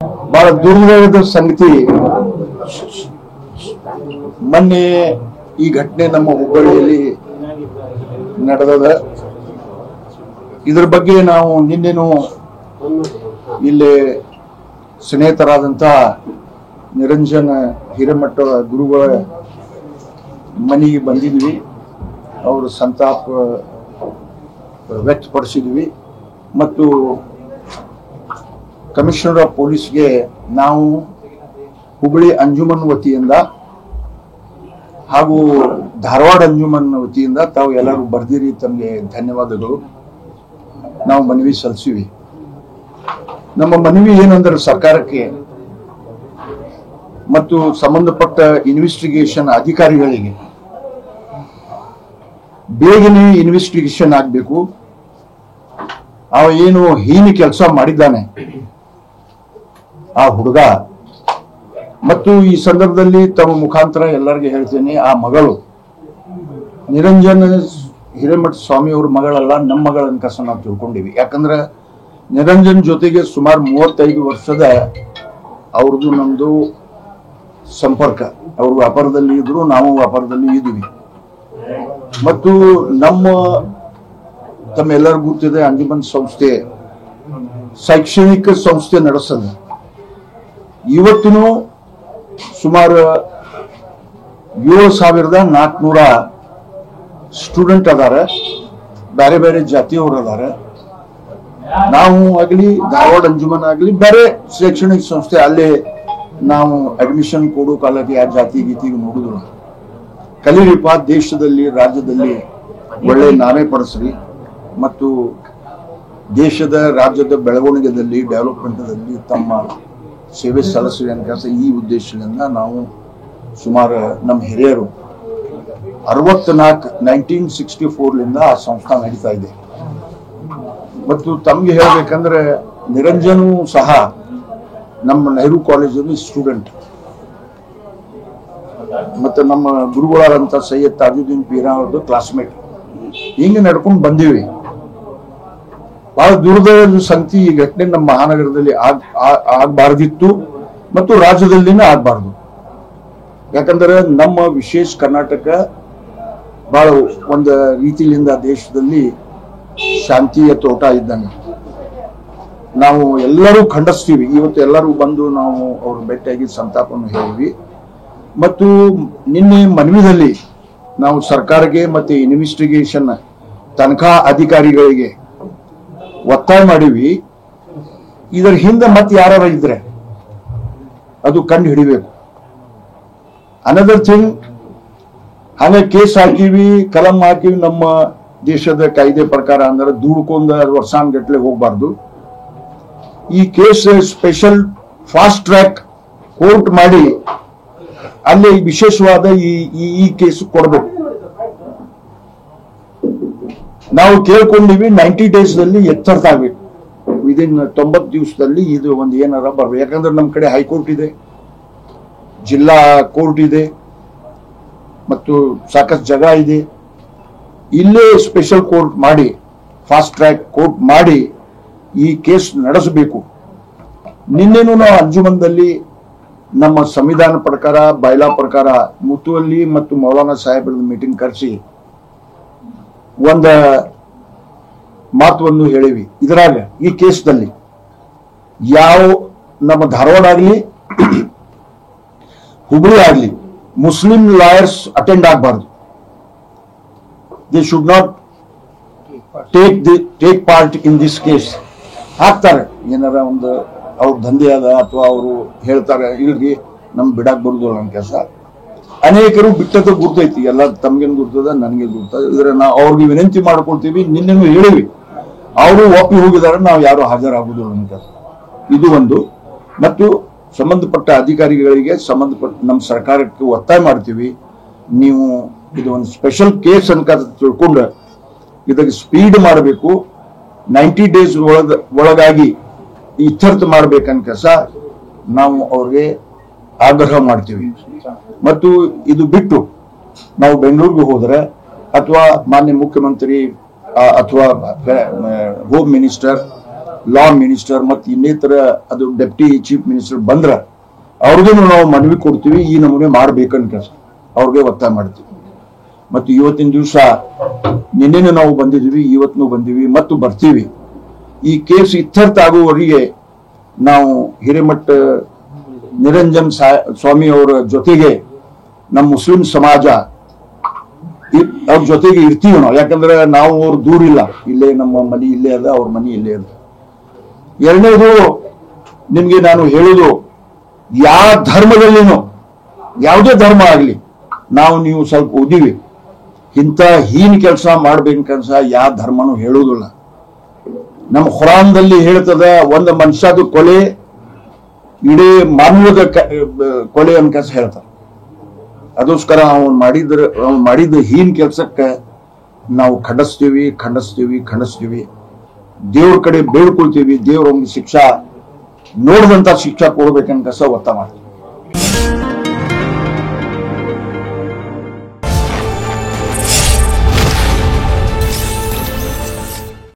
ಬಹಳ ದುರ್ದೈವದ ಸಂಗತಿ, ಮೊನ್ನೆ ಈ ಘಟನೆ ನಮ್ಮ ಹುಬ್ಬಳ್ಳಿಯಲ್ಲಿ ನಡೆದ. ಇದರ ಬಗ್ಗೆ ನಾವು ನಿನ್ನೆನೂ ಇಲ್ಲಿ ಸ್ನೇಹಿತರಾದಂಥ ನಿರಂಜನ್ ಹಿರೇಮಠ ಗುರುಗಳ ಮನೆಗೆ ಬಂದಿದ್ವಿ. ಅವರು ಸಂತಾಪ ವ್ಯಕ್ತಪಡಿಸಿದ್ವಿ ಮತ್ತು ಕಮಿಷನರ್ ಆಫ್ ಪೊಲೀಸ್ಗೆ ನಾವು ಹುಬ್ಬಳ್ಳಿ ಅಂಜುಮನ್ ವತಿಯಿಂದ ಹಾಗೂ ಧಾರವಾಡ ಅಂಜುಮನ್ ವತಿಯಿಂದ ತಾವು ಎಲ್ಲರೂ ಬರ್ದಿರಿ, ತಮಗೆ ಧನ್ಯವಾದಗಳು. ನಾವು ಮನವಿ ಸಲ್ಲಿಸಿವಿ. ನಮ್ಮ ಮನವಿ ಏನಂದ್ರೆ ಸರ್ಕಾರಕ್ಕೆ ಮತ್ತು ಸಂಬಂಧಪಟ್ಟ ಇನ್ವೆಸ್ಟಿಗೇಷನ್ ಅಧಿಕಾರಿಗಳಿಗೆ ಬೇಗನೆ ಇನ್ವೆಸ್ಟಿಗೇಷನ್ ಆಗಬೇಕು. ಅವ ಏನು ಹೀನ ಕೆಲಸ ಮಾಡಿದ್ದಾನೆ ಆ ಹುಡುಗ, ಮತ್ತು ಈ ಸಂದರ್ಭದಲ್ಲಿ ತಮ್ಮ ಮುಖಾಂತರ ಎಲ್ಲರಿಗೆ ಹೇಳ್ತೇನೆ, ಆ ಮಗಳು ನಿರಂಜನ್ ಹಿರೇಮಠ ಸ್ವಾಮಿ ಅವ್ರ ಮಗಳಲ್ಲ, ನಮ್ಮ ಮಗಳ ಅನ್ಕಸ ನಾವು ತಿಳ್ಕೊಂಡಿವಿ. ಯಾಕಂದ್ರೆ ನಿರಂಜನ್ ಜೊತೆಗೆ ಸುಮಾರು 35 ವರ್ಷದ ಅವ್ರದ್ದು ನಮ್ದು ಸಂಪರ್ಕ. ಅವರು ವ್ಯಾಪಾರದಲ್ಲಿ ಇದ್ರು, ನಾವು ವ್ಯಾಪಾರದಲ್ಲಿ ಇದ್ವಿ. ಮತ್ತು ತಮ್ಮೆಲ್ಲರಿಗೂ ಗೊತ್ತಿದೆ, ಅಂಜುಮನ್ ಸಂಸ್ಥೆ ಶೈಕ್ಷಣಿಕ ಸಂಸ್ಥೆ ನಡೆಸ್ತದೆ. ಇವತ್ತಿನೂ ಸುಮಾರು 7,400 ಸ್ಟೂಡೆಂಟ್ ಅದಾರ, ಬೇರೆ ಬೇರೆ ಜಾತಿಯವರು ಅದಾರ. ನಾವು ಆಗಲಿ ಧಾರವಾಡ ಅಂಜುಮನ್ ಆಗಲಿ ಬೇರೆ ಶೈಕ್ಷಣಿಕ ಸಂಸ್ಥೆ, ಅಲ್ಲೇ ನಾವು ಅಡ್ಮಿಷನ್ ಕೊಡೋ ಕಾಲಕ್ಕೆ ಯಾವ ಜಾತಿ ಗೀತಿಗೆ ನೋಡುದಿಲ್ಲ. ಕಲೀರಿಪ, ದೇಶದಲ್ಲಿ ರಾಜ್ಯದಲ್ಲಿ ಒಳ್ಳೆ ನಾವೇ ಪಡಿಸ್ರಿ ಮತ್ತು ದೇಶದ ರಾಜ್ಯದ ಬೆಳವಣಿಗೆಯಲ್ಲಿ ಡೆವಲಪ್ಮೆಂಟ್ದಲ್ಲಿ ತಮ್ಮ ಸೇವೆ ಸಲ್ಲಿಸ್ರಿ ಅಂತ ಈ ಉದ್ದೇಶದಿಂದ ನಾವು ಸುಮಾರು ನಮ್ಮ ಹಿರಿಯರು 1964 ಆ ಸಂಸ್ಥೆ ನಡೀತಾ ಇದೆ. ಮತ್ತು ತಮ್ಗೆ ಹೇಳ್ಬೇಕಂದ್ರೆ ನಿರಂಜನು ಸಹ ನಮ್ಮ ನೆಹರು ಕಾಲೇಜಲ್ಲಿ ಸ್ಟೂಡೆಂಟ್ ಮತ್ತೆ ನಮ್ಮ ಗುರುಗಳಾದಂಥ ಸೈಯದ್ ತಾಜುದ್ದೀನ್ ಪೀರಾ ಅವ್ರದ್ದು ಕ್ಲಾಸ್ಮೇಟ್. ಹಿಂಗೆ ನಡ್ಕೊಂಡು ಬಂದೀವಿ. ಬಹಳ ದುರ್ದೈವದ ಸಂಗತಿ, ಈ ಘಟನೆ ನಮ್ಮ ಮಹಾನಗರದಲ್ಲಿ ಆಗಬಾರ್ದಿತ್ತು ಮತ್ತು ರಾಜ್ಯದಲ್ಲಿನೇ ಆಗಬಾರ್ದು. ಯಾಕಂದ್ರೆ ನಮ್ಮ ವಿಶೇಷ ಕರ್ನಾಟಕ ಬಹಳ ಒಂದು ರೀತಿಯಿಂದ ದೇಶದಲ್ಲಿ ಶಾಂತಿಯ ತೋಟ ಇದ್ದಂಗೆ ನಾವು ಎಲ್ಲರೂ ಖಂಡಿಸ್ತೀವಿ. ಇವತ್ತು ಎಲ್ಲರೂ ಬಂದು ನಾವು ಅವ್ರ ಭೇಟಿಯಾಗಿ ಸಂತಾಪವನ್ನು ಹೇಳಿವಿ. ಮತ್ತು ನಿನ್ನೆ ಮನವಿದಲ್ಲಿ ನಾವು ಸರ್ಕಾರಕ್ಕೆ ಮತ್ತೆ ಇನ್ವೆಸ್ಟಿಗೇಷನ್ ತನಿಖಾ ಅಧಿಕಾರಿಗಳಿಗೆ ಒತ್ತಾಯ ಮಾಡಿವಿ, ಇದರ ಹಿಂದೆ ಮತ್ತೆ ಯಾರು ಇದ್ರೆ ಅದು ಕಂಡು ಹಿಡಿಬೇಕು. ಅನದರ್ ಥಿಂಗ್, ಹಾಗೆ ಕೇಸ್ ಹಾಕಿವಿ, ಕಲಂ ಹಾಕಿವಿ. ನಮ್ಮ ದೇಶದ ಕಾಯ್ದೆ ಪ್ರಕಾರ ಅಂದ್ರೆ ದುಡ್ಕೊಂಡ ವರ್ಷಾನ್ಗಟ್ಲೆ ಹೋಗ್ಬಾರ್ದು. ಈ case special fast track court ಮಾಡಿ ಅಲ್ಲಿ ವಿಶೇಷವಾದ ಈ ಕೇಸ್ ಕೊಡಬೇಕು. ನಾವು ಕೇಳ್ಕೊಂಡಿವಿ 90 ಡೇಸ್ನಲ್ಲಿ ಎಚ್ಚರಿತಾಗಬೇಕು. ವಿದಿನ್ 90 ದಿವಸದಲ್ಲಿ ಇದು ಒಂದು ಏನಾರ ಬರ್ಬೇಕು. ಯಾಕಂದ್ರೆ ನಮ್ಮ ಕಡೆ ಹೈಕೋರ್ಟ್ ಇದೆ, ಜಿಲ್ಲಾ ಕೋರ್ಟ್ ಇದೆ ಮತ್ತು ಸಾಕಷ್ಟು ಜಾಗ ಇದೆ. ಇಲ್ಲೇ ಸ್ಪೆಷಲ್ ಕೋರ್ಟ್ ಮಾಡಿ, ಫಾಸ್ಟ್ ಟ್ರ್ಯಾಕ್ ಕೋರ್ಟ್ ಮಾಡಿ ಈ ಕೇಸ್ ನಡೆಸಬೇಕು. ನಿನ್ನೆನೂ ನಾವು ಅಂಜುಮನ್ದಲ್ಲಿ ನಮ್ಮ ಸಂವಿಧಾನ ಪ್ರಕಾರ, ಬೈಲಾ ಪ್ರಕಾರ ಮುತುವಲ್ಲಿ ಮತ್ತು ಮೌಲಾನಾ ಸಾಹೇಬ್ರ ಮೀಟಿಂಗ್ ಕರೆಸಿ ಒಂದು ಮಾತನ್ನು ಹೇಳಿವಿ. ಇದರಾಗ ಈ ಕೇಸ್ದಲ್ಲಿ ಯಾವ ನಮ್ಮ ಧಾರವಾಡ ಆಗಲಿ ಹುಬ್ಬಳ್ಳಿ ಆಗಲಿ ಮುಸ್ಲಿಂ ಲಾಯರ್ಸ್ ಅಟೆಂಡ್ ಆಗಬಾರ್ದು. They should not take part in this case. ಹಾಕ್ತಾರೆ ಏನಾರ ಒಂದು ಅವ್ರ ದಂಧೆ ಅದ ಅಥವಾ ಅವರು ಹೇಳ್ತಾರೆ ಇಲ್ರಿ ನಮ್ಗೆ ಬಿಡಾಕ್ ಬರುದಿಲ್ಲ ನನ್ನ ಕೆಲಸ. ಅನೇಕರು ಬಿಟ್ಟದ ಗುರ್ತೈತಿ, ಎಲ್ಲ ತಮ್ಗೇನು ಗುರ್ತದ, ನನಗೆ ಗುರ್ತದ. ಇದ್ರೆ ನಾವು ಅವ್ರಿಗೆ ವಿನಂತಿ ಮಾಡ್ಕೊಳ್ತೀವಿ. ನಿನ್ನೆನೂ ಹೇಳಿವಿ, ಅವರು ಒಪ್ಪಿ ಹೋಗಿದ್ದಾರೆ, ನಾವು ಯಾರು ಹಾಜರಾಗುದಿಲ್ಲ ನನ್ನ ಕೆಲಸ. ಇದು ಒಂದು. ಮತ್ತು ಸಂಬಂಧಪಟ್ಟ ಅಧಿಕಾರಿಗಳಿಗೆ, ಸಂಬಂಧಪಟ್ಟ ನಮ್ಮ ಸರ್ಕಾರಕ್ಕೆ ಒತ್ತಾಯ ಮಾಡ್ತೀವಿ, ನೀವು ಇದು ಒಂದು ಸ್ಪೆಷಲ್ ಕೇಸ್ ಅನ್ಕ ತಿಳ್ಕೊಂಡು ಇದಕ್ಕೆ ಸ್ಪೀಡ್ ಮಾಡಬೇಕು. 90 ಡೇಸ್ ಒಳಗಾಗಿ ಇತ್ಯರ್ಥ ಮಾಡ್ಬೇಕನ್ಕ ನಾವು ಅವ್ರಿಗೆ ಆಗ್ರಹ ಮಾಡ್ತೀವಿ. ಮತ್ತು ಇದು ಬಿಟ್ಟು ನಾವು ಬೆಂಗಳೂರಿಗೆ ಹೋದ್ರೆ ಅಥವಾ ಮಾನ್ಯ ಮುಖ್ಯಮಂತ್ರಿ ಅಥವಾ ಹೋಮ್ ಮಿನಿಸ್ಟರ್ ಲಾ ಮಿನಿಸ್ಟರ್ ಮತ್ತು ಇನ್ನಿತರ ಅದು ಡೆಪ್ಟಿ ಚೀಫ್ ಮಿನಿಸ್ಟರ್ ಬಂದ್ರ ಅವ್ರಿಗೂ ನಾವು ಮನವಿ ಕೊಡ್ತೀವಿ, ಈ ನಮೂನೆ ಮಾಡ್ಬೇಕನ್ ಕೆಲಸ ಅವ್ರಿಗೆ ಒತ್ತಾಯ ಮಾಡ್ತೀವಿ. ಮತ್ತು ಇವತ್ತಿನ ದಿವಸ ನಿನ್ನೆನೂ ನಾವು ಬಂದಿದ್ದೀವಿ, ಇವತ್ತೂ ಬಂದೀವಿ ಮತ್ತು ಬರ್ತೀವಿ. ಈ ಕೇಸ್ ಇತ್ಯರ್ಥ ಆಗುವವರೆಗೆ ನಾವು ಹಿರೇಮಠ ನಿರಂಜನ್ ಸ್ವಾಮಿ ಅವರ ಜೊತೆಗೆ ನಮ್ಮ ಮುಸ್ಲಿಂ ಸಮಾಜ ಅವ್ರ ಜೊತೆಗೆ ಇರ್ತೀವಿ ನಾವು. ಯಾಕಂದ್ರೆ ನಾವು ಅವ್ರ ದೂರ ಇಲ್ಲ, ಇಲ್ಲೇ ನಮ್ಮ ಮನೆ ಇಲ್ಲೇ ಅದ, ಅವ್ರ ಮನೆ ಇಲ್ಲೇ ಅದ. ಎರಡನೇದು ನಿಮ್ಗೆ ನಾನು ಹೇಳುದು, ಯಾವ ಧರ್ಮದಲ್ಲಿನೂ ಯಾವುದೇ ಧರ್ಮ ಆಗಲಿ ನಾವು ನೀವು ಸ್ವಲ್ಪ ಓದಿವಿ, ಇಂಥ ಹೀನ ಕೆಲಸ ಮಾಡ್ಬೇಕಂತ ಯಾವ ಧರ್ಮನೂ ಹೇಳುವುದಿಲ್ಲ. ನಮ್ಮ ಖುರಾನ್ದಲ್ಲಿ ಹೇಳ್ತದ, ಒಂದು ಮನುಷ್ಯದ ಕೊಲೆ ಇಡೀ ಮಾನವದ ಕೊಲೆ ಅನ್ಕಸ ಹೇಳ್ತಾರೆ. ಅದಕ್ಕೋಸ್ಕರ ಅವನು ಮಾಡಿದ ಹೀನ್ ಕೆಲಸಕ್ಕೆ ನಾವು ಖಂಡಿಸ್ತೀವಿ. ದೇವ್ರ ಕಡೆ ಬೇಡ್ಕೊಳ್ತೀವಿ, ದೇವ್ರ ಒಂದು ಶಿಕ್ಷಾ ನೋಡಿದಂತ ಶಿಕ್ಷಾ ಕೊಡ್ಬೇಕನ್ಕಸ ಒತ್ತಾಯ ಮಾಡ್ತೀವಿ.